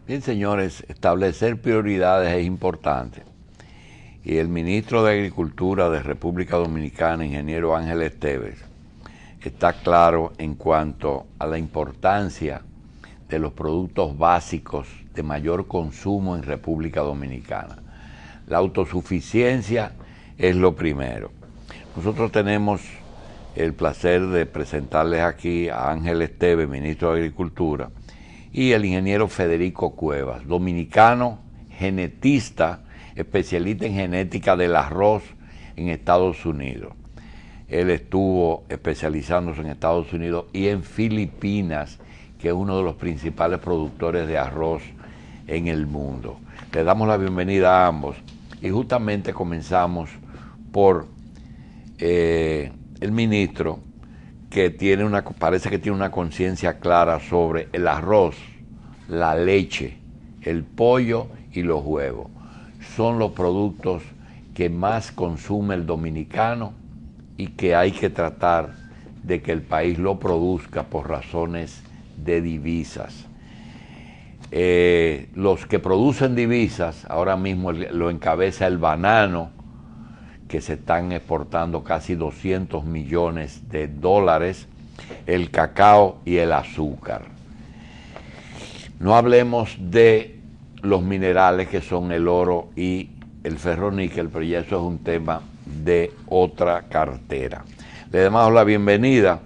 Bien, señores, establecer prioridades es importante. Y el ministro de Agricultura de República Dominicana, ingeniero Ángel Esteves, está claro en cuanto a la importancia de los productos básicos de mayor consumo en República Dominicana. La autosuficiencia es lo primero. Nosotros tenemos el placer de presentarles aquí a Ángel Esteves, ministro de Agricultura, y el ingeniero Federico Cuevas, dominicano, genetista, especialista en genética del arroz en Estados Unidos. Él estuvo especializándose en Estados Unidos y en Filipinas, que es uno de los principales productores de arroz en el mundo. Le damos la bienvenida a ambos y justamente comenzamos por el ministro, que parece que tiene una conciencia clara sobre el arroz, la leche, el pollo y los huevos. Son los productos que más consume el dominicano y que hay que tratar de que el país lo produzca por razones de divisas. Los que producen divisas, ahora mismo lo encabeza el banano, que se están exportando casi 200 millones de dólares, el cacao y el azúcar. No hablemos de los minerales que son el oro y el ferroníquel, pero ya eso es un tema de otra cartera. Le damos la bienvenida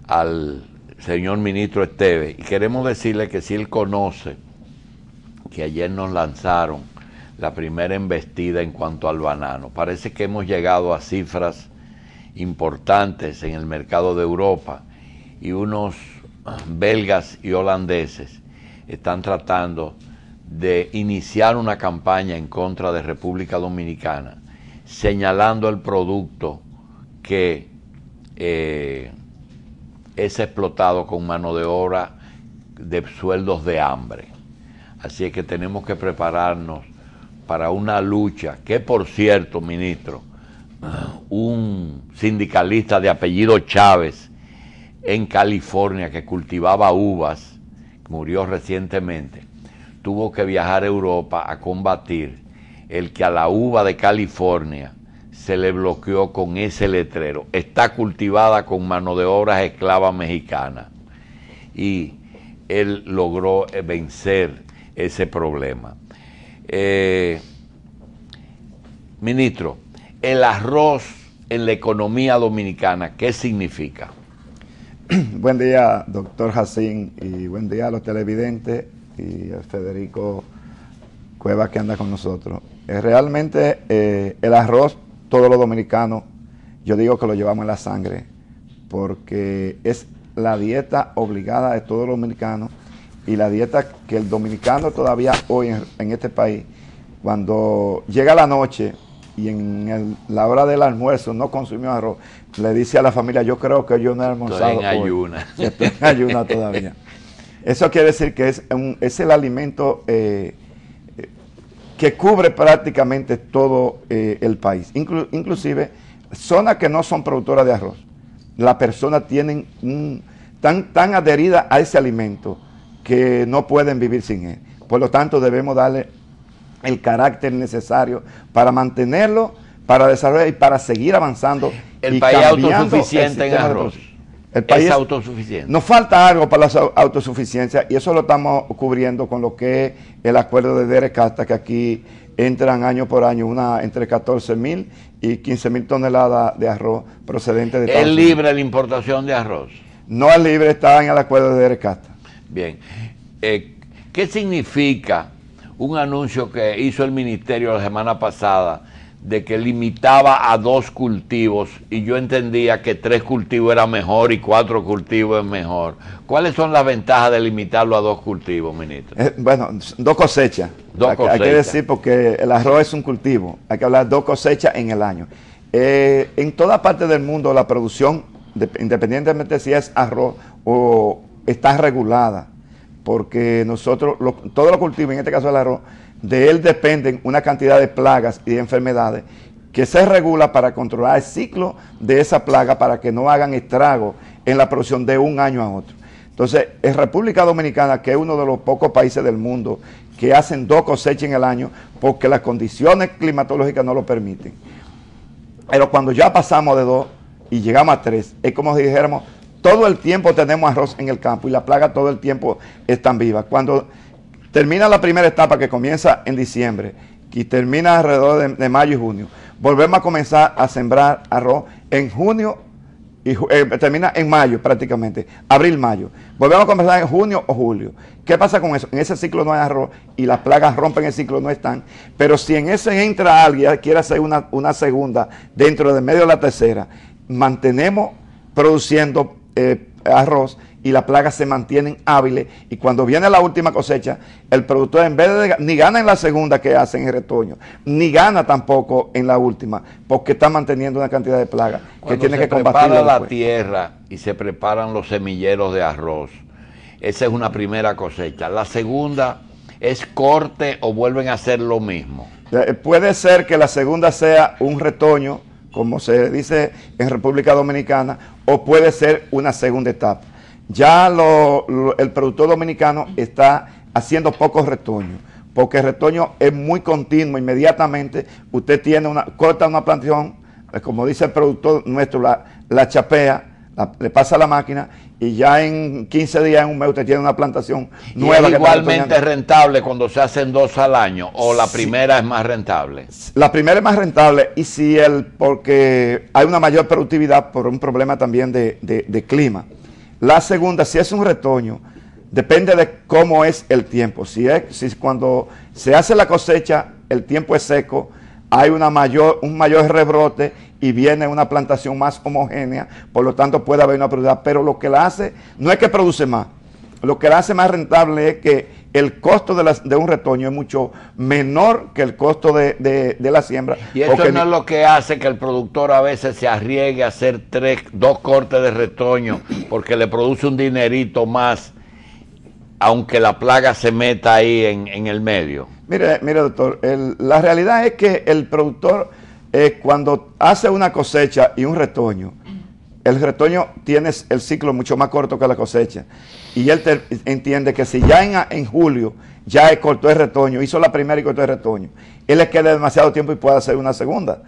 al señor ministro Esteves y queremos decirle que si él conoce que ayer nos lanzaron la primera embestida en cuanto al banano. Parece que hemos llegado a cifras importantes en el mercado de Europa y unos belgas y holandeses están tratando de iniciar una campaña en contra de República Dominicana, señalando el producto que es explotado con mano de obra de sueldos de hambre. Así es que tenemos que prepararnos para una lucha que, por cierto, ministro, un sindicalista de apellido Chávez en California que cultivaba uvas, murió recientemente, tuvo que viajar a Europa a combatir el que a la uva de California se le bloqueó con ese letrero: está cultivada con mano de obra esclava mexicana. Y él logró vencer ese problema. Ministro, el arroz en la economía dominicana, ¿qué significa? Buen día, doctor Jacín, y buen día a los televidentes y a Federico Cuevas, que anda con nosotros. Realmente el arroz, todos los dominicanos, yo digo que lo llevamos en la sangre, porque es la dieta obligada de todos los dominicanos y la dieta que el dominicano todavía hoy en este país, cuando llega la noche y en la hora del almuerzo no consumió arroz, le dice a la familia: yo creo que yo no he almorzado. Estoy en ayuna. Estoy en ayuna todavía. Eso quiere decir que es el alimento que cubre prácticamente todo el país. Inclusive zonas que no son productoras de arroz, las personas tienen tan adheridas a ese alimento que no pueden vivir sin él. Por lo tanto, debemos darle el carácter necesario para mantenerlo, para desarrollar y para seguir avanzando. El país es autosuficiente en arroz. El país es autosuficiente. Nos falta algo para la autosuficiencia y eso lo estamos cubriendo con lo que es el acuerdo de Derecasta, que aquí entran año por año entre 14.000 y 15.000 toneladas de arroz procedente de Estados Unidos. ¿Es libre la importación de arroz? No es libre, está en el acuerdo de Derecasta. Bien. ¿Qué significa un anuncio que hizo el ministerio la semana pasada de que limitaba a 2 cultivos y yo entendía que 3 cultivos era mejor y 4 cultivos es mejor? ¿Cuáles son las ventajas de limitarlo a 2 cultivos, ministro? Bueno, 2 cosechas. Hay que decir, porque el arroz es un cultivo, hay que hablar 2 cosechas en el año. En toda parte del mundo la producción, independientemente si es arroz o está regulada, porque nosotros, todos los cultivos, en este caso el arroz, de él dependen una cantidad de plagas y de enfermedades que se regula para controlar el ciclo de esa plaga para que no hagan estragos en la producción de un año a otro. Entonces, en República Dominicana, que es uno de los pocos países del mundo que hacen 2 cosechas en el año porque las condiciones climatológicas no lo permiten. Pero cuando ya pasamos de 2 y llegamos a 3, es como si dijéramos, todo el tiempo tenemos arroz en el campo y la plaga todo el tiempo están vivas. Cuando termina la primera etapa, que comienza en diciembre y termina alrededor de mayo y junio, volvemos a comenzar a sembrar arroz en junio y termina en mayo prácticamente, abril-mayo. Volvemos a comenzar en junio o julio. ¿Qué pasa con eso? En ese ciclo no hay arroz y las plagas rompen el ciclo, no están. Pero si en ese entra alguien, quiere hacer una segunda dentro de medio de la tercera, mantenemos produciendo arroz y las plagas se mantienen hábiles, y cuando viene la última cosecha, el productor en vez de ni gana en la segunda que hace en el retoño, ni gana tampoco en la última, porque está manteniendo una cantidad de plagas que tiene que combatir. Cuando se prepara la tierra y se preparan los semilleros de arroz, esa es una primera cosecha. La segunda es corte o vuelven a hacer lo mismo. Puede ser que la segunda sea un retoño, como se dice en República Dominicana, o puede ser una segunda etapa. Ya el productor dominicano está haciendo pocos retoños, porque el retoño es muy continuo. Inmediatamente usted corta una plantación, como dice el productor nuestro, la chapea, le pasa a la máquina, y ya en 15 días, en un mes, usted tiene una plantación nueva. ¿Y es igualmente rentable cuando se hacen 2 al año, o la primera es más rentable? La primera es más rentable, y porque hay una mayor productividad por un problema también de clima. La segunda, si es un retoño, depende de cómo es el tiempo. Si cuando se hace la cosecha, el tiempo es seco, hay un mayor rebrote y viene una plantación más homogénea, por lo tanto puede haber una productividad. Pero lo que la hace, no es que produce más, lo que la hace más rentable es que el costo de un retoño es mucho menor que el costo de la siembra. Y eso no es lo que hace que el productor a veces se arriesgue a hacer 2 cortes de retoño, porque le produce un dinerito más, aunque la plaga se meta ahí en el medio. Mire doctor, la realidad es que el productor, cuando hace una cosecha y un retoño, el retoño tiene el ciclo mucho más corto que la cosecha. Y él entiende que si ya en julio ya cortó el retoño, hizo la primera y cortó el retoño, él le queda demasiado tiempo y puede hacer una segunda.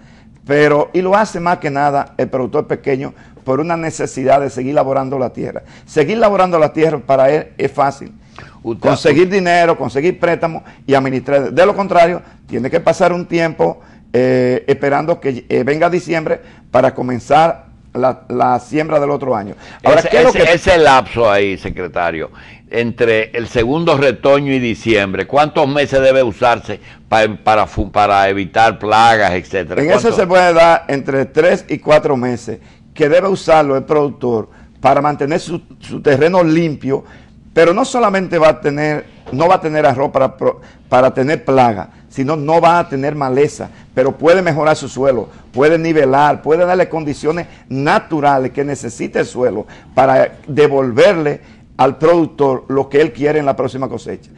Y lo hace más que nada el productor pequeño por una necesidad de seguir laborando la tierra. Seguir laborando la tierra para él es fácil. Conseguir dinero, conseguir préstamos y administrar. De lo contrario, tiene que pasar un tiempo esperando que venga diciembre para comenzar la siembra del otro año. Ahora, ese lapso ahí, secretario, entre el segundo retoño y diciembre, ¿cuántos meses debe usarse para evitar plagas, etcétera? En eso se puede dar entre 3 y 4 meses, que debe usarlo el productor para mantener su terreno limpio, pero no solamente no va a tener arroz para tener plaga, sino no va a tener maleza, pero puede mejorar su suelo, puede nivelar, puede darle condiciones naturales que necesita el suelo para devolverle al productor lo que él quiere en la próxima cosecha.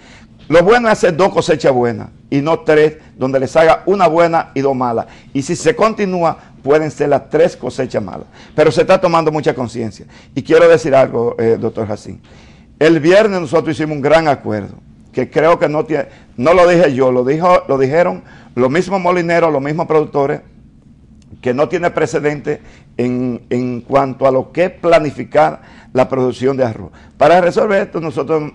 Lo bueno es hacer 2 cosechas buenas y no 3, donde les haga una buena y 2 malas. Y si se continúa, pueden ser las 3 cosechas malas. Pero se está tomando mucha conciencia. Y quiero decir algo, doctor Jacín. El viernes nosotros hicimos un gran acuerdo, que creo que no lo dije yo, lo dijeron los mismos molineros, los mismos productores, que no tiene precedente en cuanto a lo que es planificar la producción de arroz. Para resolver esto,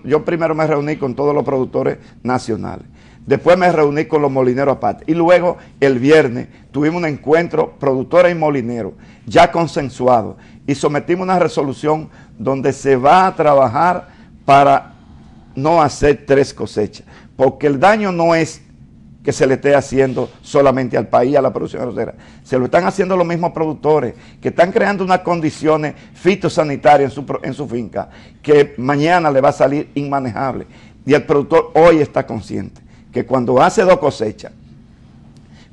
yo primero me reuní con todos los productores nacionales, después me reuní con los molineros aparte, y luego el viernes tuvimos un encuentro productores y molineros ya consensuado, y sometimos una resolución donde se va a trabajar para no hacer 3 cosechas, porque el daño no es que se le esté haciendo solamente al país, a la producción arrocera, se lo están haciendo los mismos productores, que están creando unas condiciones fitosanitarias en su finca, que mañana le va a salir inmanejable. Y el productor hoy está consciente que cuando hace 2 cosechas,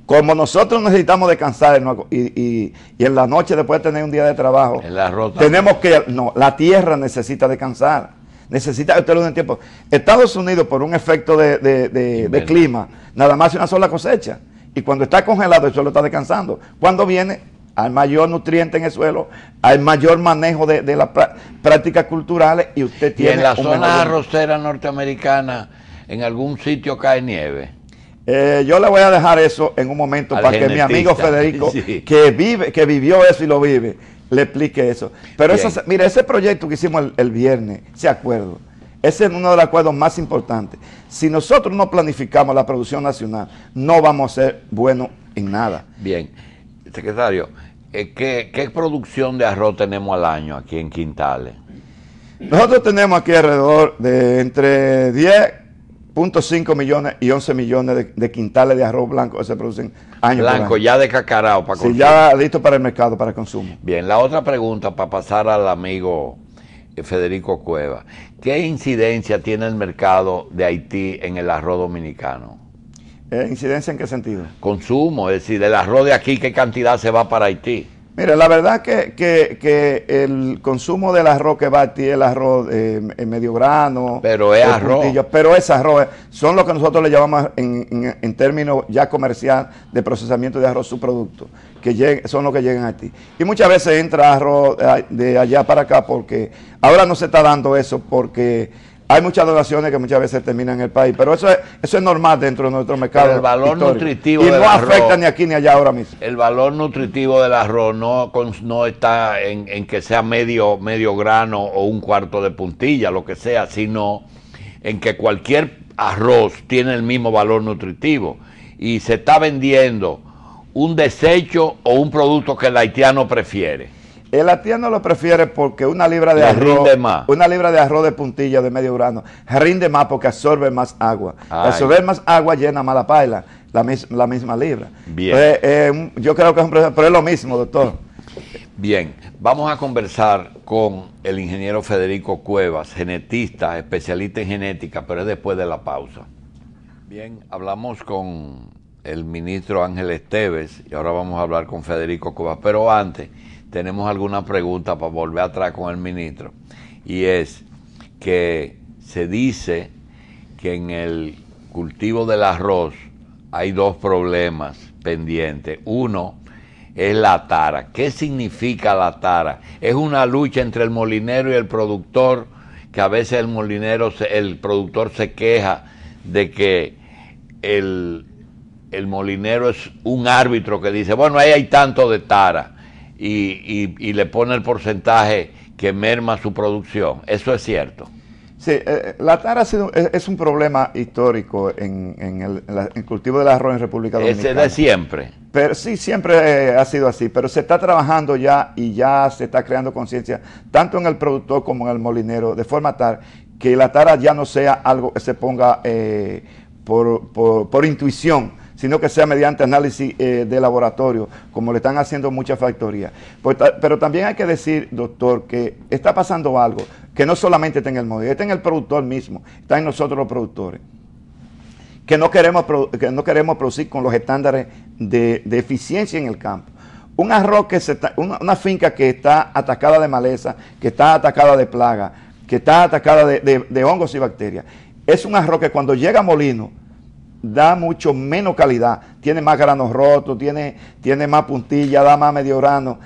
como nosotros necesitamos descansar y en la noche, después de tener un día de trabajo, la tierra necesita descansar. Necesita, usted lo entiende. Estados Unidos, por un efecto de clima, nada más una sola cosecha. Y cuando está congelado, el suelo está descansando. Cuando viene, hay mayor nutriente en el suelo, hay mayor manejo de las prácticas culturales y usted tiene... ¿Y en las zonas arroceras norteamericanas en algún sitio cae nieve? Yo le voy a dejar eso en un momento para que mi amigo Federico, sí, que vivió eso y lo vive, le explique eso. Pero mire, ese proyecto que hicimos el viernes, ese acuerdo, ese es uno de los acuerdos más importantes. Si nosotros no planificamos la producción nacional, no vamos a ser buenos en nada. Bien, secretario, ¿qué producción de arroz tenemos al año aquí en Quintales? Nosotros tenemos aquí alrededor de entre 10.5 millones y 11 millones de quintales de arroz blanco que se producen año blanco, por año. Ya de cacarao para consumo. Sí, ya listo para el mercado, para el consumo. Bien, la otra pregunta para pasar al amigo Federico Cueva. ¿Qué incidencia tiene el mercado de Haití en el arroz dominicano? ¿Incidencia en qué sentido? Consumo, es decir, del arroz de aquí, ¿qué cantidad se va para Haití? Mire, la verdad que el consumo del arroz que va a Haití es el arroz medio grano. Pero es arroz. Pero es arroz. Son lo que nosotros le llamamos en términos ya comercial de procesamiento de arroz subproducto, que son los que llegan a Haití. Y muchas veces entra arroz de allá para acá porque ahora no se está dando eso porque... Hay muchas donaciones que muchas veces terminan en el país, pero eso es normal dentro de nuestro mercado. Pero el valor histórico. Nutritivo y del no arroz, afecta ni aquí ni allá ahora mismo. El valor nutritivo del arroz no está en que sea medio grano o un cuarto de puntilla, lo que sea, sino en que cualquier arroz tiene el mismo valor nutritivo y se está vendiendo un desecho o un producto que el haitiano prefiere. El haitiano lo prefiere porque una libra de arroz de puntilla de medio grano rinde más porque absorbe más agua. Absorber más agua llena más la paila, la misma libra. Bien. Entonces, yo creo que es un proceso, pero es lo mismo, doctor. Bien, vamos a conversar con el ingeniero Federico Cuevas, genetista, especialista en genética, pero es después de la pausa. Bien, hablamos con el ministro Ángel Esteves y ahora vamos a hablar con Federico Cuevas, pero antes tenemos alguna pregunta para volver atrás con el ministro, y es que se dice que en el cultivo del arroz hay dos problemas pendientes. Uno es la tara. ¿Qué significa la tara? Es una lucha entre el molinero y el productor, que a veces el productor se queja de que el molinero es un árbitro que dice, bueno, ahí hay tanto de tara, y le pone el porcentaje que merma su producción. ¿Eso es cierto? Sí, la tara es un problema histórico en el cultivo del arroz en República Dominicana. ¿Es de siempre? Pero sí, siempre ha sido así, pero se está trabajando ya y ya se está creando conciencia, tanto en el productor como en el molinero, de forma tal que la tara ya no sea algo que se ponga por intuición, sino que sea mediante análisis de laboratorio, como le están haciendo muchas factorías. Pero también hay que decir, doctor, que está pasando algo, que no solamente está en el modelo, está en el productor mismo, está en nosotros los productores, que no queremos producir con los estándares de eficiencia en el campo. Un arroz una finca que está atacada de maleza, que está atacada de plaga, que está atacada de hongos y bacterias, es un arroz que cuando llega a molino, da mucho menos calidad, tiene más granos rotos, tiene más puntilla, da más medio grano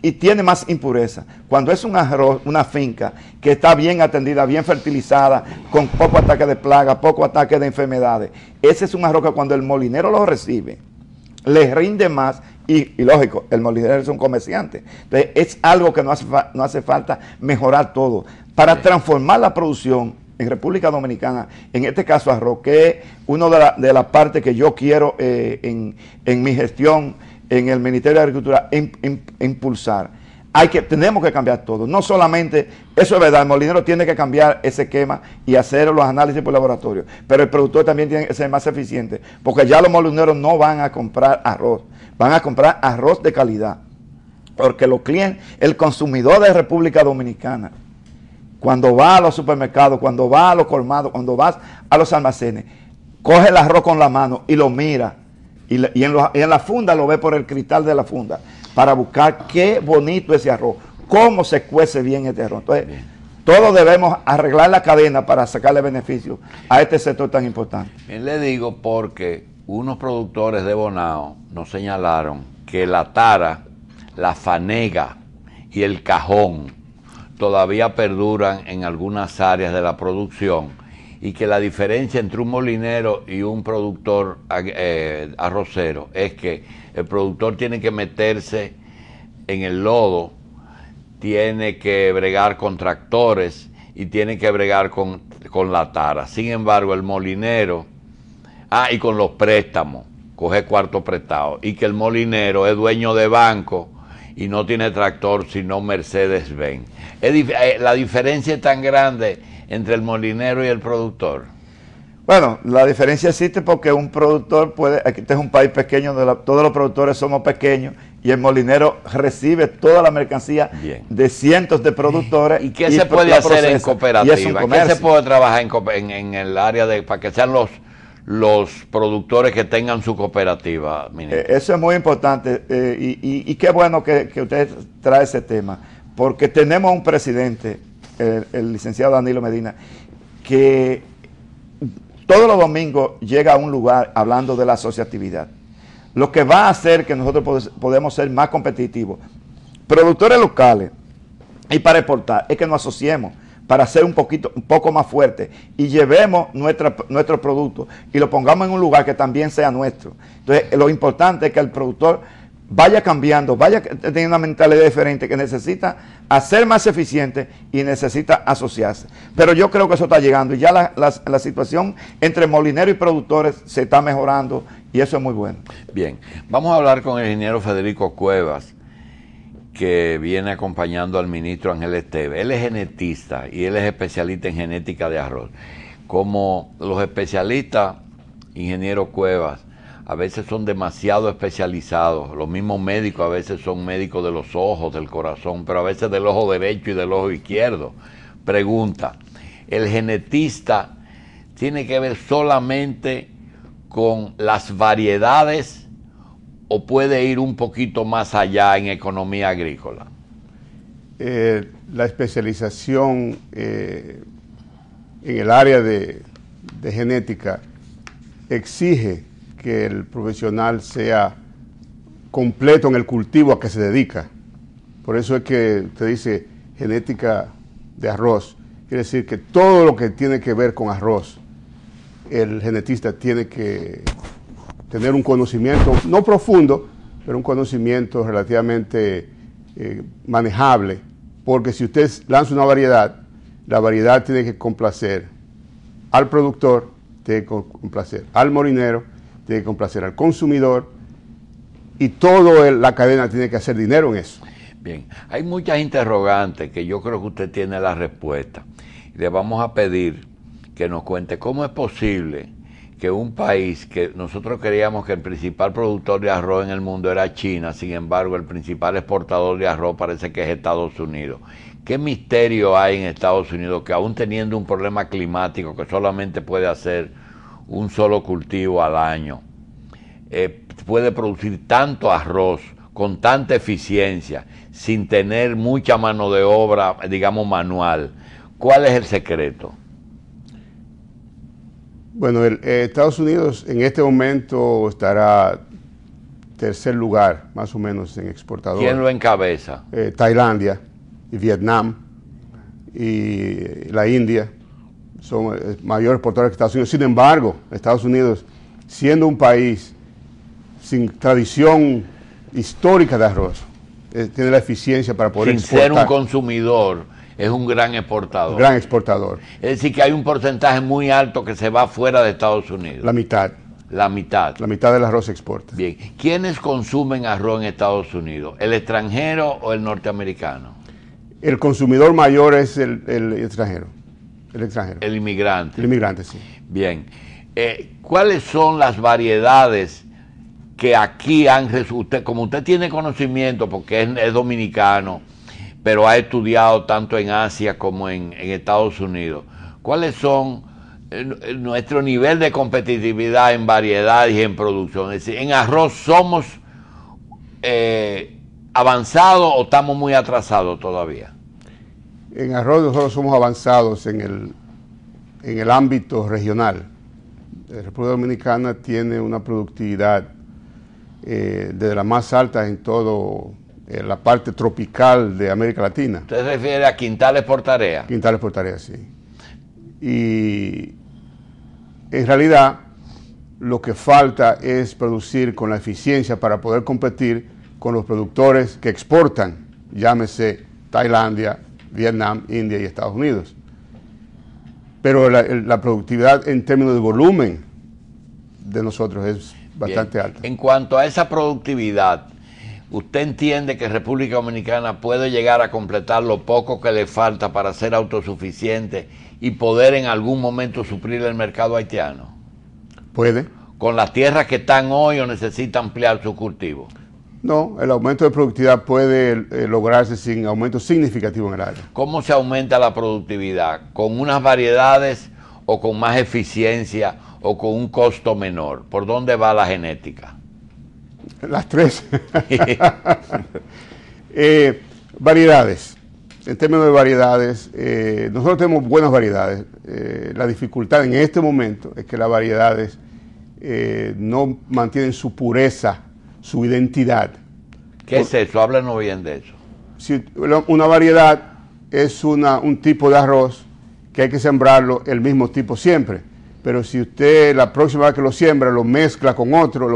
y tiene más impureza. Cuando es un arroz, una finca que está bien atendida, bien fertilizada, con poco ataque de plaga, poco ataque de enfermedades, ese es un arroz que cuando el molinero lo recibe, le rinde más y lógico, el molinero es un comerciante. Entonces es algo que no hace falta mejorar todo. Para transformar la producción en República Dominicana, en este caso arroz, que es una de las partes que yo quiero en mi gestión en el Ministerio de Agricultura impulsar. Tenemos que cambiar todo, no solamente, eso es verdad, el molinero tiene que cambiar ese esquema y hacer los análisis por laboratorio, pero el productor también tiene que ser más eficiente, porque ya los molineros no van a comprar arroz, van a comprar arroz de calidad, porque los clientes, el consumidor de República Dominicana, cuando va a los supermercados, cuando va a los colmados, cuando vas a los almacenes, coge el arroz con la mano y lo mira. Y en la funda lo ve por el cristal de la funda para buscar qué bonito ese arroz, cómo se cuece bien este arroz. Entonces, todos debemos arreglar la cadena para sacarle beneficio a este sector tan importante. Bien, le digo porque unos productores de Bonao nos señalaron que la tara la fanega y el cajón todavía perduran en algunas áreas de la producción, y que la diferencia entre un molinero y un productor arrocero es que el productor tiene que meterse en el lodo, tiene que bregar con tractores y tiene que bregar con la tara. Sin embargo, el molinero, y con los préstamos, coge cuarto prestado, y que el molinero es dueño de banco y no tiene tractor sino Mercedes-Benz. La diferencia es tan grande entre el molinero y el productor. Bueno, la diferencia existe porque un productor puede, este es un país pequeño, todos los productores somos pequeños, y el molinero recibe toda la mercancía de cientos de productores. ¿Y qué se puede hacer en cooperativa? ¿Qué se puede trabajar en el área para que sean los productores que tengan su cooperativa, ministro? Eso es muy importante, y qué bueno que usted trae ese tema, porque tenemos un presidente, el licenciado Danilo Medina, que todos los domingos llega a un lugar hablando de la asociatividad, lo que va a hacer que nosotros podemos ser más competitivos. Productores locales, y para exportar, es que nos asociemos para ser un poco más fuertes y llevemos nuestro producto y lo pongamos en un lugar que también sea nuestro. Entonces, lo importante es que el productor vaya cambiando, vaya teniendo una mentalidad diferente, que necesita hacer más eficiente y necesita asociarse. Pero yo creo que eso está llegando, y ya la situación entre molineros y productores se está mejorando, y eso es muy bueno. Bien, vamos a hablar con el ingeniero Federico Cuevas, que viene acompañando al ministro Ángel Esteves. Él es genetista y él es especialista en genética de arroz. Como los especialistas, ingeniero Cuevas, a veces son demasiado especializados. Los mismos médicos a veces son médicos de los ojos, del corazón, pero a veces del ojo derecho y del ojo izquierdo. Pregunta, ¿el genetista tiene que ver solamente con las variedades o puede ir un poquito más allá en economía agrícola? La especialización en el área de genética exige que el profesional sea completo en el cultivo a que se dedica. Por eso es que usted dice genética de arroz. Quiere decir que todo lo que tiene que ver con arroz, el genetista tiene que tener un conocimiento, no profundo, pero un conocimiento relativamente manejable, porque si usted lanza una variedad, la variedad tiene que complacer al productor, tiene que complacer al molinero, tiene que complacer al consumidor, y toda la cadena tiene que hacer dinero en eso. Bien, hay muchas interrogantes que yo creo que usted tiene la respuesta. Le vamos a pedir que nos cuente cómo es posible que un país que nosotros creíamos que el principal productor de arroz en el mundo era China, sin embargo el principal exportador de arroz parece que es Estados Unidos. ¿Qué misterio hay en Estados Unidos que, aún teniendo un problema climático que solamente puede hacer un solo cultivo al año, puede producir tanto arroz con tanta eficiencia sin tener mucha mano de obra, digamos, manual? ¿Cuál es el secreto? Bueno, Estados Unidos en este momento estará tercer lugar, más o menos, en exportador. ¿Quién lo encabeza? Tailandia y Vietnam y la India son mayores exportadores que Estados Unidos. Sin embargo, Estados Unidos, siendo un país sin tradición histórica de arroz, tiene la eficiencia para poder exportar. Sin ser un consumidor, es un gran exportador. Gran exportador. Es decir, que hay un porcentaje muy alto que se va fuera de Estados Unidos. La mitad. La mitad. La mitad del arroz se exporta. Bien. ¿Quiénes consumen arroz en Estados Unidos? ¿El extranjero o el norteamericano? El consumidor mayor es el extranjero. El extranjero. El inmigrante. El inmigrante, sí. Bien. ¿Cuáles son las variedades que aquí han resultado? Como usted tiene conocimiento, porque es dominicano, pero ha estudiado tanto en Asia como en Estados Unidos, ¿cuáles son nuestro nivel de competitividad en variedades y en producción? Es decir, ¿en arroz somos avanzados o estamos muy atrasados todavía? En arroz nosotros somos avanzados en el ámbito regional. La República Dominicana tiene una productividad de las más altas en todo la parte tropical de América Latina. ¿Usted se refiere a quintales por tarea? Quintales por tarea, sí. Y en realidad lo que falta es producir con la eficiencia para poder competir con los productores que exportan, llámese Tailandia, Vietnam, India y Estados Unidos. Pero la productividad en términos de volumen de nosotros es bastante alta. En cuanto a esa productividad, ¿usted entiende que República Dominicana puede llegar a completar lo poco que le falta para ser autosuficiente y poder en algún momento suplir el mercado haitiano? ¿Puede? ¿Con las tierras que están hoy o necesita ampliar su cultivo? No, el aumento de productividad puede lograrse sin aumento significativo en el área. ¿Cómo se aumenta la productividad? ¿Con unas variedades o con más eficiencia o con un costo menor? ¿Por dónde va la genética? Las tres. Variedades. En términos de variedades, nosotros tenemos buenas variedades. La dificultad en este momento es que las variedades no mantienen su pureza, su identidad. ¿Qué es eso? Háblanos bien de eso. Si una variedad es un tipo de arroz que hay que sembrarlo el mismo tipo siempre. Pero si usted la próxima vez que lo siembra lo mezcla con otro,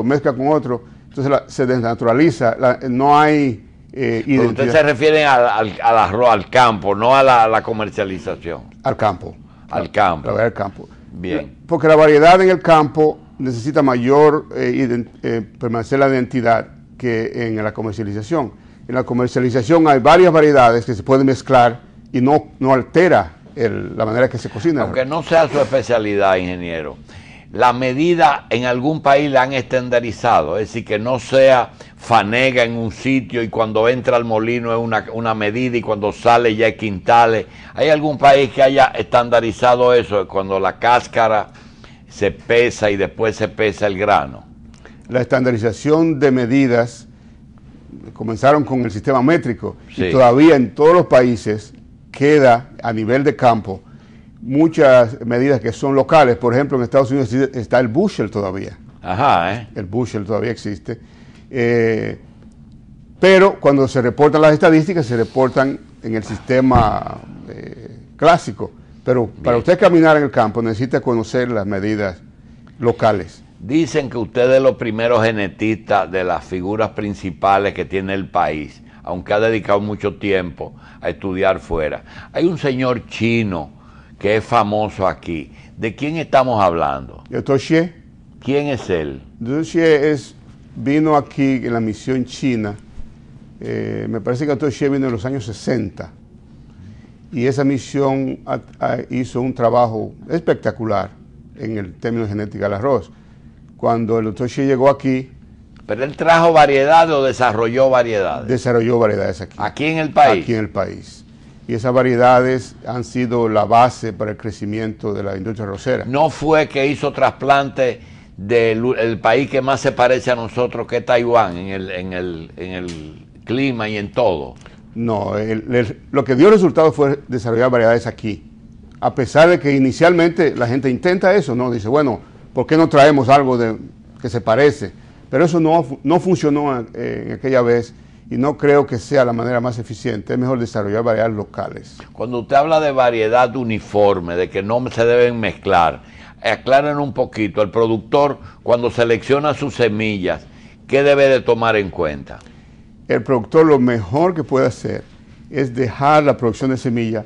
entonces se desnaturaliza, no hay identidad. Usted se refiere al arroz, al campo, no a la comercialización. Al campo. Al campo. La variedad del campo. Bien. Porque la variedad en el campo necesita mayor permanecer la identidad que en la comercialización. En la comercialización hay varias variedades que se pueden mezclar y no altera la manera que se cocina. Aunque no sea su especialidad, ingeniero, la medida en algún país la han estandarizado, es decir, que no sea fanega en un sitio y cuando entra al molino es una medida y cuando sale ya es quintales. ¿Hay algún país que haya estandarizado eso, cuando la cáscara se pesa y después se pesa el grano? La estandarización de medidas comenzaron con el sistema métrico, sí, y todavía en todos los países queda a nivel de campo muchas medidas que son locales. Por ejemplo, en Estados Unidos está el bushel todavía. Ajá, El bushel todavía existe. Pero cuando se reportan las estadísticas, se reportan en el sistema clásico. Pero para usted caminar en el campo necesita conocer las medidas locales. Dicen que usted es los primeros genetistas de las figuras principales que tiene el país, aunque ha dedicado mucho tiempo a estudiar fuera. Hay un señor chino que es famoso aquí. ¿De quién estamos hablando? Dr. Xie. ¿Quién es él? Dr. Xie vino aquí en la misión china. Me parece que Dr. Xie vino en los años 60. Y esa misión hizo un trabajo espectacular en el término de genética del arroz. Cuando el Dr. Xie llegó aquí... ¿Pero él trajo variedades o desarrolló variedades? Desarrolló variedades aquí. ¿Aquí en el país? Aquí en el país. Y esas variedades han sido la base para el crecimiento de la industria arrocera. ¿No fue que hizo trasplante del país que más se parece a nosotros, que es Taiwán, en el clima y en todo? No, lo que dio resultado fue desarrollar variedades aquí. A pesar de que inicialmente la gente intenta eso, ¿no? Dice, bueno, ¿por qué no traemos algo que se parece? Pero eso no funcionó en aquella vez y no creo que sea la manera más eficiente. Es mejor desarrollar variedades locales. Cuando usted habla de variedad uniforme, de que no se deben mezclar, aclaren un poquito. El productor, cuando selecciona sus semillas, ¿qué debe de tomar en cuenta? El productor lo mejor que puede hacer es dejar la producción de semillas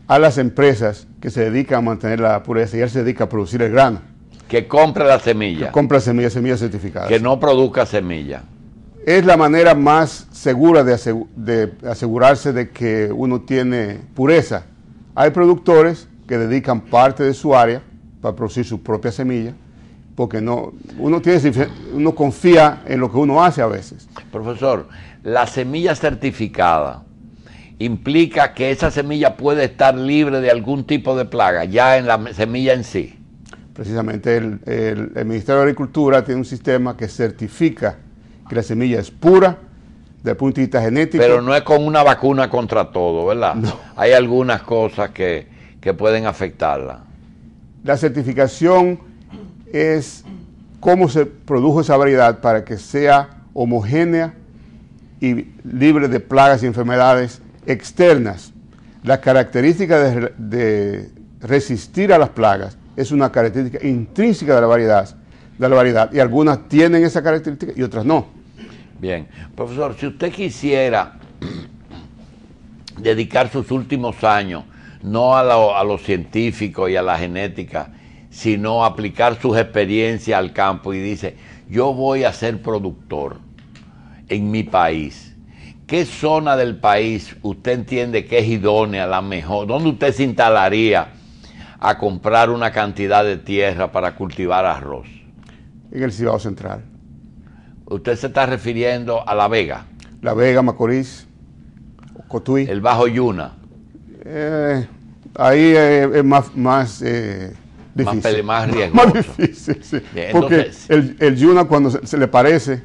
a las empresas que se dedican a mantener la pureza y él se dedica a producir el grano. Que compre la semilla. Que compre semillas certificadas. Que no produzca semilla. Es la manera más segura de asegurarse de que uno tiene pureza. Hay productores que dedican parte de su área para producir su propia semilla, porque uno confía en lo que uno hace a veces. Profesor, la semilla certificada implica que esa semilla puede estar libre de algún tipo de plaga, ya en la semilla en sí. Precisamente el Ministerio de Agricultura tiene un sistema que certifica que la semilla es pura desde el punto de vista genético. Pero no es con una vacuna contra todo, ¿verdad? No. Hay algunas cosas que pueden afectarla. La certificación es cómo se produjo esa variedad para que sea homogénea y libre de plagas y enfermedades externas. La característica de resistir a las plagas es una característica intrínseca de la variedad, y algunas tienen esa característica y otras no. Bien, profesor, si usted quisiera dedicar sus últimos años no a lo científico y a la genética, sino aplicar sus experiencias al campo, y dice, yo voy a ser productor en mi país, ¿qué zona del país usted entiende que es idónea, la mejor? ¿Dónde usted se instalaría a comprar una cantidad de tierra para cultivar arroz? En el Cibao Central. ¿Usted se está refiriendo a La Vega? La Vega, Macorís, Cotuí. El Bajo Yuna. Ahí es más difícil. Más riesgoso. Más difícil, sí. Bien, porque entonces, el Yuna, cuando se le parece,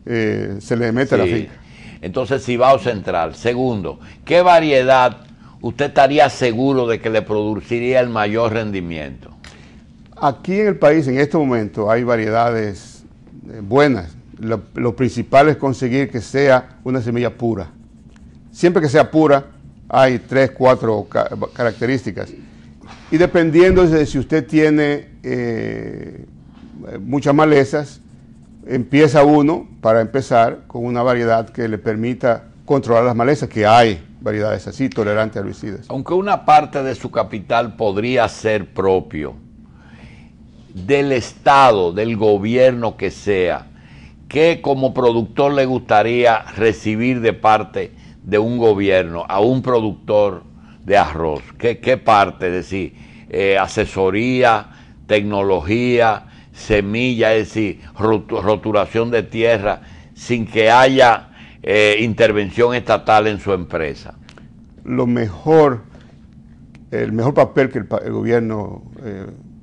se le mete la finca. Entonces, Cibao Central. Segundo, ¿qué variedad usted estaría seguro de que le produciría el mayor rendimiento? Aquí en el país, en este momento, hay variedades buenas. Lo principal es conseguir que sea una semilla pura. Siempre que sea pura, hay 3, 4 características. Y dependiendo de si usted tiene muchas malezas, empieza uno, para empezar, con una variedad que le permita controlar las malezas, que hay variedades así, tolerantes a herbicidas. Aunque una parte de su capital podría ser propio, del Estado, del gobierno que sea, ¿qué como productor le gustaría recibir de parte de un gobierno a un productor de arroz? ¿Qué parte? Es decir, asesoría, tecnología, semilla, es decir, roturación de tierra, sin que haya intervención estatal en su empresa. El mejor papel que el gobierno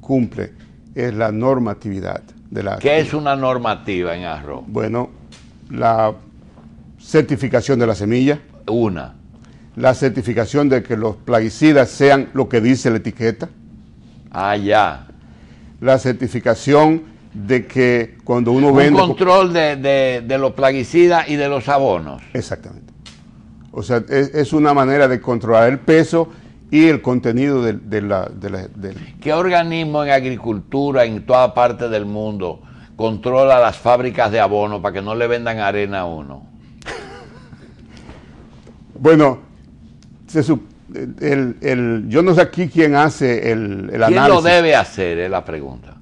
cumple es la normatividad de la ¿Qué es una normativa en arroz? Bueno, la certificación de la semilla. Una. La certificación de que los plaguicidas sean lo que dice la etiqueta. Ah, ya. La certificación de que cuando uno vende... Un control de los plaguicidas y de los abonos. Exactamente. O sea, es una manera de controlar el peso y el contenido ¿Qué organismo en agricultura en toda parte del mundo controla las fábricas de abono para que no le vendan arena a uno? Bueno, yo no sé aquí quién hace el análisis. ¿Quién lo debe hacer? Es la pregunta.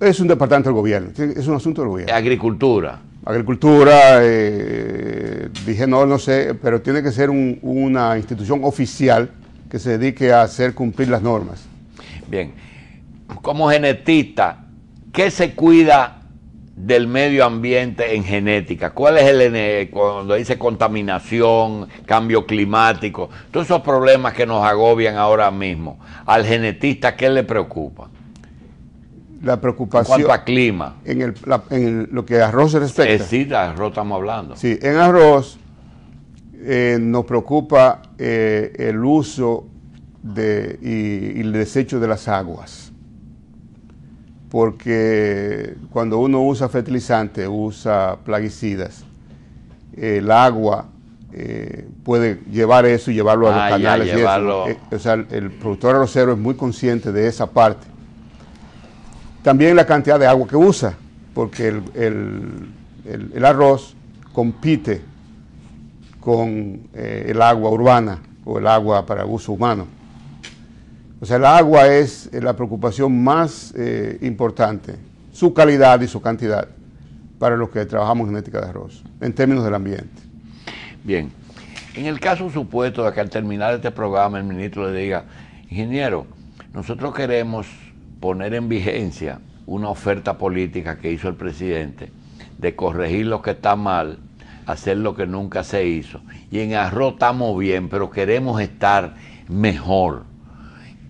Es un departamento del gobierno, es un asunto del gobierno. Agricultura. Agricultura, dije no sé, pero tiene que ser una institución oficial que se dedique a hacer cumplir las normas. Bien, como genetista, ¿qué se cuida del medio ambiente en genética? ¿Cuál es cuando dice contaminación, cambio climático, todos esos problemas que nos agobian ahora mismo? Al genetista, ¿qué le preocupa? La preocupación... En cuanto a clima. En lo que a arroz se respecta. Sí, de arroz estamos hablando. Sí, en arroz nos preocupa el uso y el desecho de las aguas. Porque cuando uno usa fertilizante, usa plaguicidas, el agua puede llevar eso y llevarlo a los canales. O sea, el productor arrocero es muy consciente de esa parte. También la cantidad de agua que usa, porque el arroz compite con el agua urbana o el agua para uso humano. O sea, el agua es la preocupación más importante, su calidad y su cantidad, para los que trabajamos en genética de arroz, en términos del ambiente. Bien, en el caso supuesto de que al terminar este programa el ministro le diga, ingeniero, nosotros queremos poner en vigencia una oferta política que hizo el presidente de corregir lo que está mal, hacer lo que nunca se hizo, y en arroz estamos bien, pero queremos estar mejor.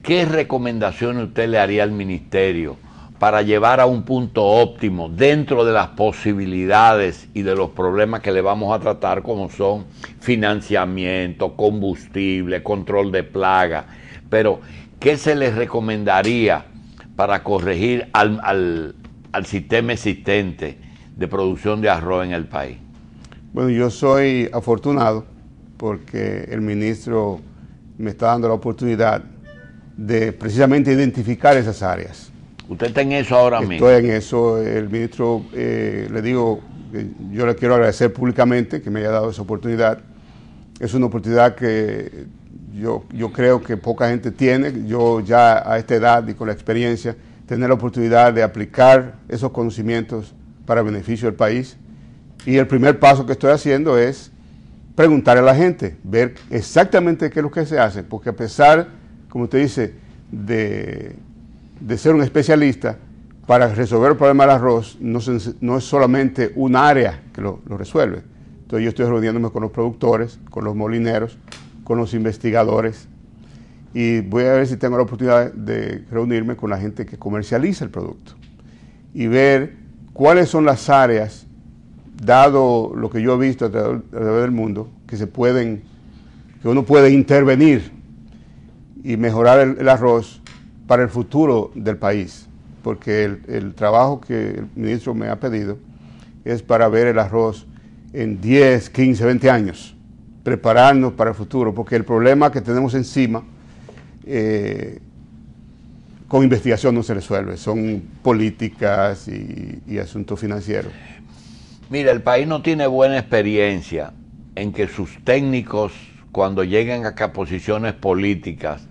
¿Qué recomendaciones usted le haría al ministerio para llevar a un punto óptimo dentro de las posibilidades y de los problemas que le vamos a tratar, como son financiamiento, combustible, control de plaga? Pero, ¿qué se les recomendaría para corregir al sistema existente de producción de arroz en el país? Bueno, yo soy afortunado porque el ministro me está dando la oportunidad de precisamente identificar esas áreas. ¿Usted está en eso ahora mismo? Estoy en eso. El ministro, le digo, yo le quiero agradecer públicamente que me haya dado esa oportunidad. Es una oportunidad que yo creo que poca gente tiene. Yo ya a esta edad y con la experiencia, tener la oportunidad de aplicar esos conocimientos para beneficio del país. Y el primer paso que estoy haciendo es preguntar a la gente, ver exactamente qué es lo que se hace, porque a pesar, como usted dice, de ser un especialista, para resolver el problema del arroz no es solamente un área que lo resuelve. Entonces yo estoy reuniéndome con los productores, con los molineros, con los investigadores, y voy a ver si tengo la oportunidad de reunirme con la gente que comercializa el producto y ver cuáles son las áreas, dado lo que yo he visto alrededor del mundo, que uno puede intervenir y mejorar el arroz para el futuro del país, porque el trabajo que el ministro me ha pedido es para ver el arroz en 10, 15, 20 años, prepararnos para el futuro, porque el problema que tenemos encima con investigación no se resuelve, son políticas y asuntos financieros. Mira, el país no tiene buena experiencia en que sus técnicos, cuando lleguen a posiciones políticas,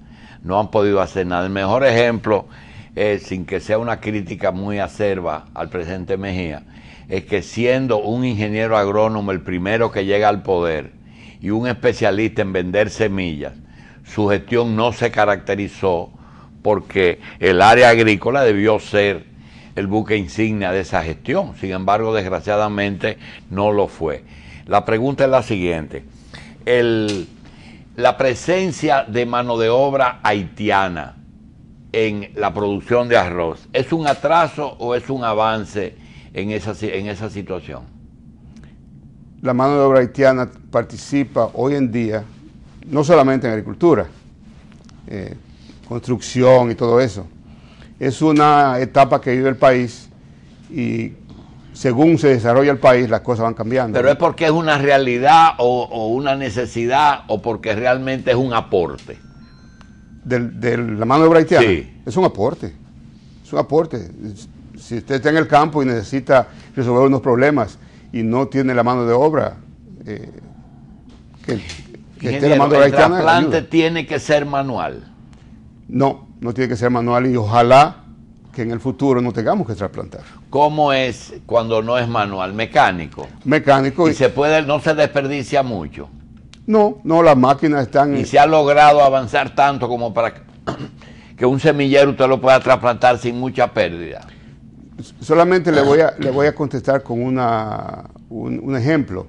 no han podido hacer nada. El mejor ejemplo, sin que sea una crítica muy acerba al presidente Mejía, es que siendo un ingeniero agrónomo el primero que llega al poder y un especialista en vender semillas, su gestión no se caracterizó porque el área agrícola debió ser el buque insignia de esa gestión. Sin embargo, desgraciadamente no lo fue. La pregunta es la siguiente. La presencia de mano de obra haitiana en la producción de arroz, ¿es un atraso o es un avance en esa situación? La mano de obra haitiana participa hoy en día, no solamente en agricultura, construcción y todo eso. Es una etapa que vive el país y según se desarrolla el país, las cosas van cambiando. ¿Pero es porque es una realidad o una necesidad o porque realmente es un aporte? ¿De la mano de obra haitiana? Sí. Es un aporte. Es un aporte. Si usted está en el campo y necesita resolver unos problemas y no tiene la mano de obra, Ingeniero, la mano de obra haitiana, ¿el trasplante tiene que ser manual? No tiene que ser manual y ojalá que en el futuro no tengamos que trasplantar. ¿Cómo es cuando no es manual? ¿Mecánico? Mecánico. ¿Y no se desperdicia mucho? No, las máquinas están... ¿Y se ha logrado avanzar tanto como para que un semillero usted lo pueda trasplantar sin mucha pérdida? Solamente le voy a contestar con un ejemplo.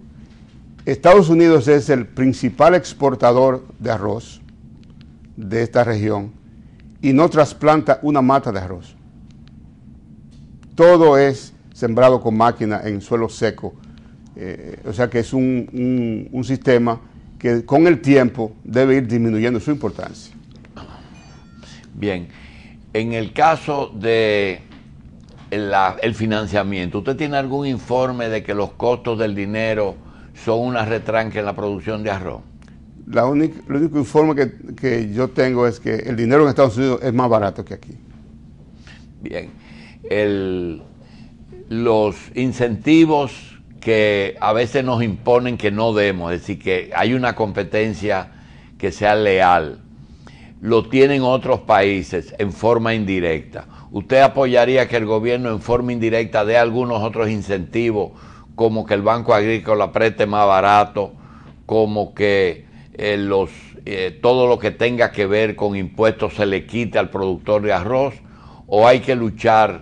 Estados Unidos es el principal exportador de arroz de esta región y no trasplanta una mata de arroz. Todo es sembrado con máquina en suelo seco. O sea que es un sistema que con el tiempo debe ir disminuyendo su importancia. Bien, en el caso de el financiamiento, ¿usted tiene algún informe de que los costos del dinero son una retranca en la producción de arroz? El único informe que yo tengo es que el dinero en Estados Unidos es más barato que aquí. Bien, los incentivos que a veces nos imponen que no demos, es decir, que hay una competencia que sea leal, lo tienen otros países en forma indirecta. ¿Usted apoyaría que el gobierno en forma indirecta dé algunos otros incentivos, como que el Banco Agrícola preste más barato, como que todo lo que tenga que ver con impuestos se le quite al productor de arroz, o hay que luchar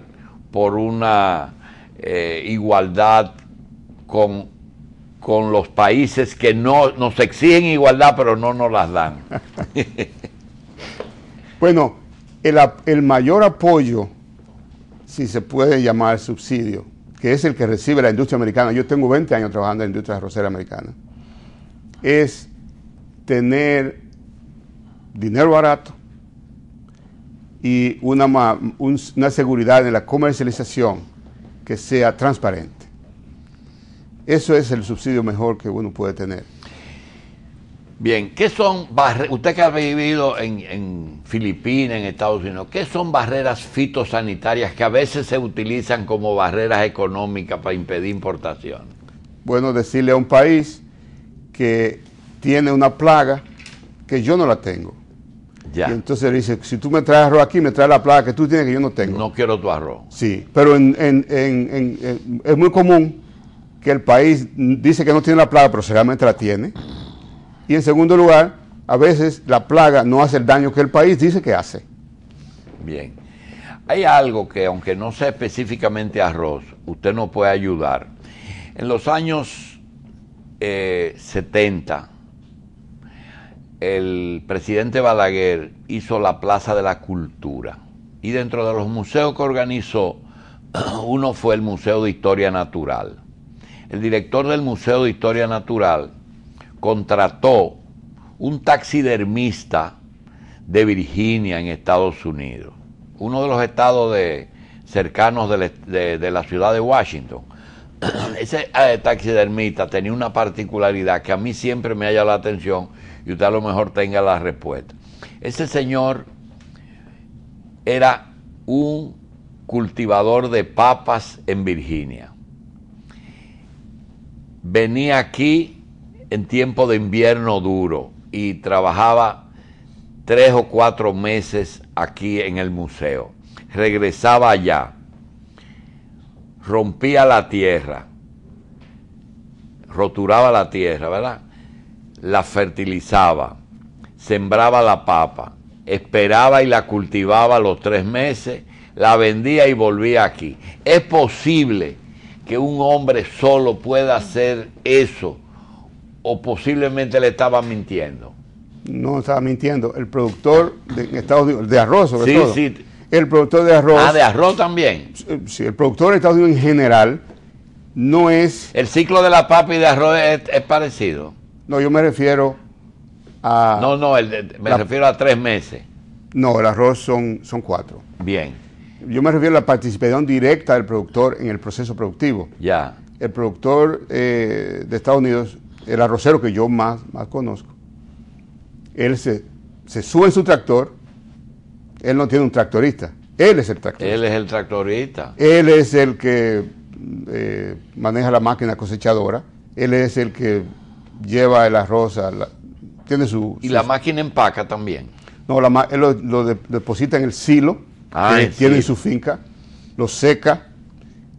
por una igualdad con los países que no nos exigen igualdad pero no nos las dan? Bueno, el mayor apoyo, si se puede llamar subsidio, que es el que recibe la industria americana, yo tengo 20 años trabajando en la industria arrocera americana, es tener dinero barato y una seguridad en la comercialización que sea transparente. Eso es el subsidio mejor que uno puede tener. Bien, ¿qué son barreras? Usted que ha vivido en Filipinas, en Estados Unidos, ¿qué son barreras fitosanitarias que a veces se utilizan como barreras económicas para impedir importación? Bueno, decirle a un país que tiene una plaga que yo no la tengo. Ya. Y entonces le dice, si tú me traes arroz aquí, me traes la plaga que tú tienes que yo no tengo. No quiero tu arroz. Sí, pero es muy común que el país dice que no tiene la plaga, pero realmente la tiene. Y en segundo lugar, a veces la plaga no hace el daño que el país dice que hace. Bien. Hay algo que, aunque no sea específicamente arroz, usted nos puede ayudar. En los años 70, el presidente Balaguer hizo la Plaza de la Cultura. Y dentro de los museos que organizó, uno fue el Museo de Historia Natural. El director del Museo de Historia Natural contrató un taxidermista de Virginia, en Estados Unidos, uno de los estados cercanos de la ciudad de Washington. Ese taxidermista tenía una particularidad que a mí siempre me ha llamado la atención, y usted a lo mejor tenga la respuesta. Ese señor era un cultivador de papas en Virginia. Venía aquí en tiempo de invierno duro y trabajaba 3 o 4 meses aquí en el museo. Regresaba allá, rompía la tierra, roturaba la tierra, ¿verdad? La fertilizaba, sembraba la papa, esperaba y la cultivaba los 3 meses, la vendía y volvía aquí. ¿Es posible que un hombre solo pueda hacer eso? ¿O posiblemente le estaba mintiendo? No estaba mintiendo. El productor de Estados Unidos, de arroz sobre todo. Sí. El productor de arroz. Ah, de arroz también. Sí, el productor de Estados Unidos en general no es... ¿El ciclo de la papa y de arroz es parecido? No, yo me refiero a... No, me refiero a 3 meses. No, el arroz son 4. Bien. Yo me refiero a la participación directa del productor en el proceso productivo. Ya. El productor de Estados Unidos, el arrocero que yo más conozco, él se sube en su tractor, él no tiene un tractorista, él es el tractorista. Él es el tractorista. Él es el que maneja la máquina cosechadora, él es el que lleva el arroz tiene su... Y la máquina empaca también. No, él lo deposita en el silo que tiene en su finca, lo seca,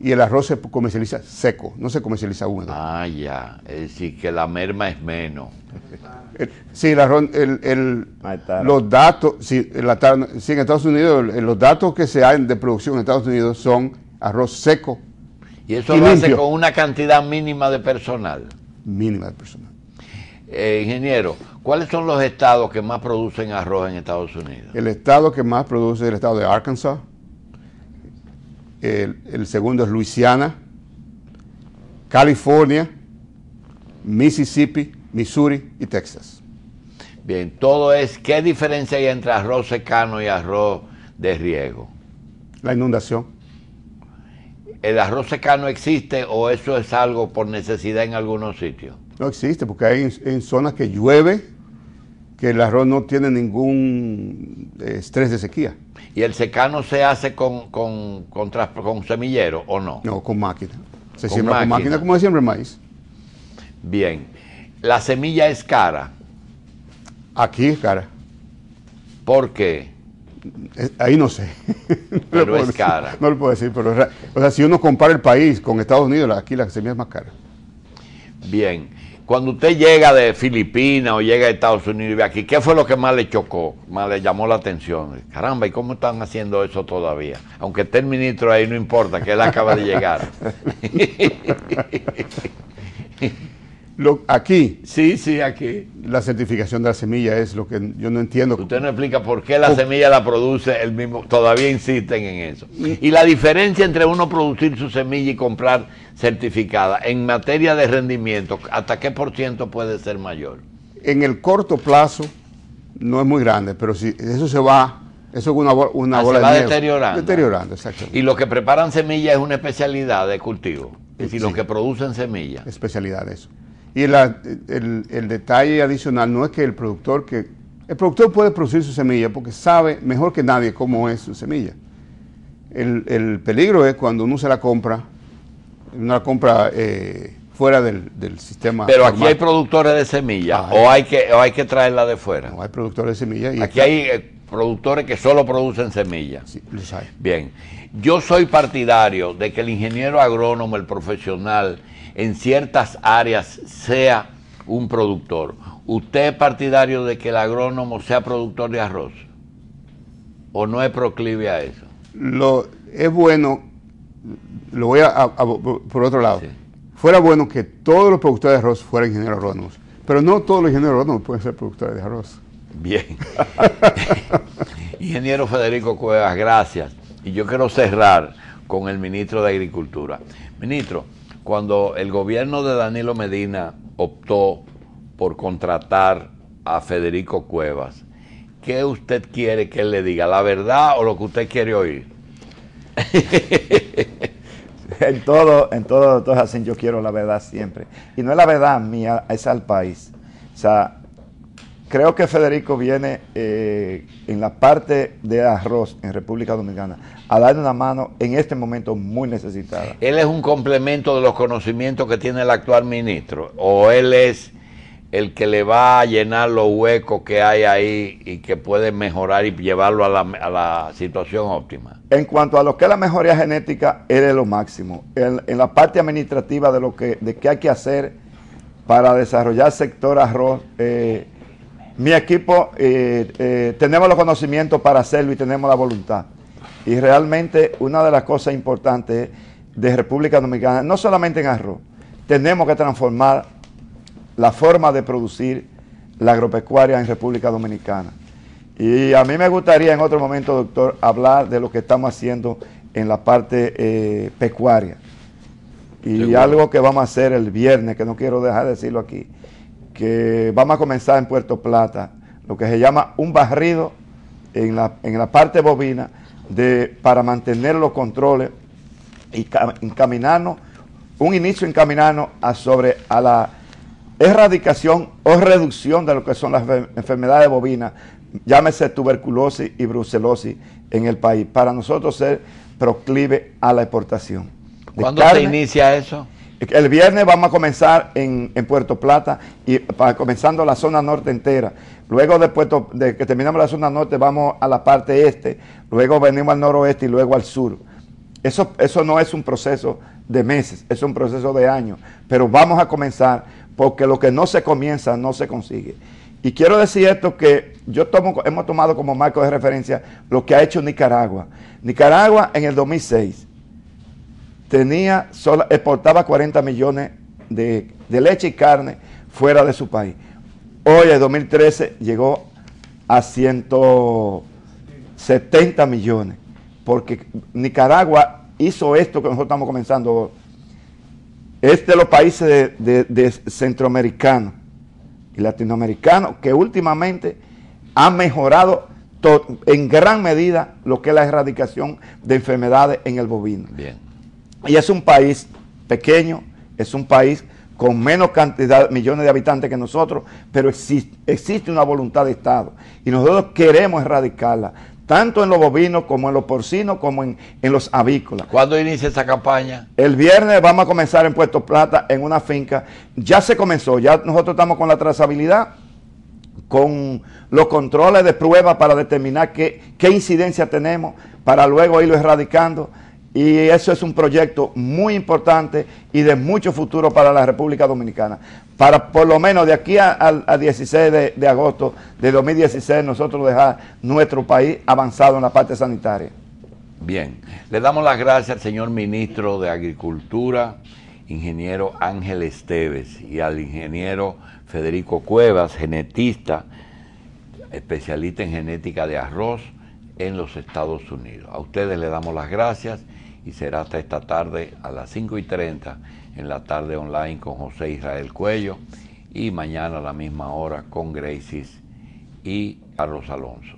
y el arroz se comercializa seco, no se comercializa húmedo. Ah, ya. Es decir, que la merma es menos. Sí, el arroz, los datos, sí, en Estados Unidos, los datos que se hay de producción en Estados Unidos son arroz seco. Y eso lo hace con una cantidad mínima de personal. Mínima de personal. Ingeniero, ¿cuáles son los estados que más producen arroz en Estados Unidos? El estado que más produce es el estado de Arkansas. El segundo es Luisiana, California, Mississippi, Missouri y Texas. Bien, todo es, ¿qué diferencia hay entre arroz secano y arroz de riego? La inundación. ¿El arroz secano existe o eso es algo por necesidad en algunos sitios? No existe porque hay en zonas que llueve, que el arroz no tiene ningún estrés de sequía. ¿Y el secano se hace con semillero o no? No, con máquina. Se siembra con máquina como se siembra el maíz. Bien. ¿La semilla es cara? Aquí es cara. ¿Por qué? Ahí no sé. Pero es cara. No lo puedo decir, pero o sea, si uno compara el país con Estados Unidos, aquí la semilla es más cara. Bien. Cuando usted llega de Filipinas o llega de Estados Unidos y ve aquí, ¿qué fue lo que más le chocó, más le llamó la atención? Caramba, ¿y cómo están haciendo eso todavía? Aunque esté el ministro ahí, no importa, que él acaba de llegar. Aquí. Sí, aquí. La certificación de la semilla es lo que yo no entiendo. Usted no explica por qué la semilla la produce el mismo, todavía insisten en eso. Y la diferencia entre uno producir su semilla y comprar certificada, en materia de rendimiento, ¿hasta qué % puede ser mayor? En el corto plazo no es muy grande, pero si eso se va, eso es una bola se va de nieve. Deteriorando, exactamente. Y lo que preparan semillas es una especialidad de cultivo. Es decir, los que producen semillas. Especialidad de eso. Y el detalle adicional no es que el productor puede producir su semilla porque sabe mejor que nadie cómo es su semilla. El peligro es cuando uno se la compra, fuera del sistema. Pero normal. aquí hay productores de semillas, o hay que traerla de fuera. No, hay productores de semillas. Y aquí hay productores que solo producen semillas. Sí, los hay. Bien, yo soy partidario de que el ingeniero agrónomo, el profesional, en ciertas áreas sea un productor. ¿Usted es partidario de que el agrónomo sea productor de arroz? ¿O no es proclive a eso? Es bueno, lo voy por otro lado. Sí. Fuera bueno que todos los productores de arroz fueran ingenieros agrónomos, pero no todos los ingenieros agrónomos pueden ser productores de arroz. Bien. Ingeniero Federico Cuevas, gracias. Y yo quiero cerrar con el ministro de Agricultura. Ministro, cuando el gobierno de Danilo Medina optó por contratar a Federico Cuevas, ¿qué usted quiere que él le diga? ¿La verdad o lo que usted quiere oír? En todo, doctor Jacín, yo quiero la verdad siempre. Y no es la verdad mía, es al país. O sea, creo que Federico viene en la parte de arroz en República Dominicana a darle una mano en este momento muy necesitada. ¿Él es un complemento de los conocimientos que tiene el actual ministro? ¿O él es el que le va a llenar los huecos que hay ahí y que puede mejorar y llevarlo a la situación óptima? En cuanto a lo que es la mejoría genética, él es lo máximo. En la parte administrativa de qué hay que hacer para desarrollar el sector arroz, mi equipo tenemos los conocimientos para hacerlo y tenemos la voluntad. Y realmente una de las cosas importantes de República Dominicana, no solamente en arroz, tenemos que transformar la forma de producir la agropecuaria en República Dominicana. Y a mí me gustaría en otro momento, doctor, hablar de lo que estamos haciendo en la parte pecuaria. Y seguro. Algo que vamos a hacer el viernes, que no quiero dejar de decirlo aquí, que vamos a comenzar en Puerto Plata, lo que se llama un barrido en la parte bovina para mantener los controles y encaminarnos, un inicio encaminarnos a la erradicación o reducción de lo que son las enfermedades bovinas, llámese tuberculosis y brucelosis en el país, para nosotros ser proclive a la exportación. ¿Cuándo se inicia eso? El viernes vamos a comenzar en Puerto Plata, y comenzando la zona norte entera. Luego de que terminamos la zona norte, vamos a la parte este, luego venimos al noroeste y luego al sur. Eso no es un proceso de meses, es un proceso de años, pero vamos a comenzar porque lo que no se comienza no se consigue. Y quiero decir esto que hemos tomado como marco de referencia lo que ha hecho Nicaragua. Nicaragua en el 2006 exportaba 40 millones de leche y carne fuera de su país. Hoy, en 2013, llegó a 170 millones, porque Nicaragua hizo esto que nosotros estamos comenzando. Es de los países de centroamericanos y latinoamericanos que últimamente han mejorado en gran medida lo que es la erradicación de enfermedades en el bovino. Bien. Y es un país pequeño, es un país con menos cantidad, millones de habitantes que nosotros, pero existe una voluntad de Estado y nosotros queremos erradicarla, tanto en los bovinos como en los porcinos, como en los avícolas. ¿Cuándo inicia esa campaña? El viernes vamos a comenzar en Puerto Plata, en una finca. Ya se comenzó, ya nosotros estamos con la trazabilidad, con los controles de prueba para determinar qué incidencia tenemos, para luego irlo erradicando. Y eso es un proyecto muy importante y de mucho futuro para la República Dominicana. Para por lo menos de aquí al 16 de agosto de 2016 nosotros dejar nuestro país avanzado en la parte sanitaria. Bien, le damos las gracias al señor ministro de Agricultura, ingeniero Ángel Esteves, y al ingeniero Federico Cuevas, genetista, especialista en genética de arroz en los Estados Unidos. A ustedes le damos las gracias y será hasta esta tarde a las 5:30 en la tarde online con José Israel Cuello y mañana a la misma hora con Gracies y Carlos Alonso.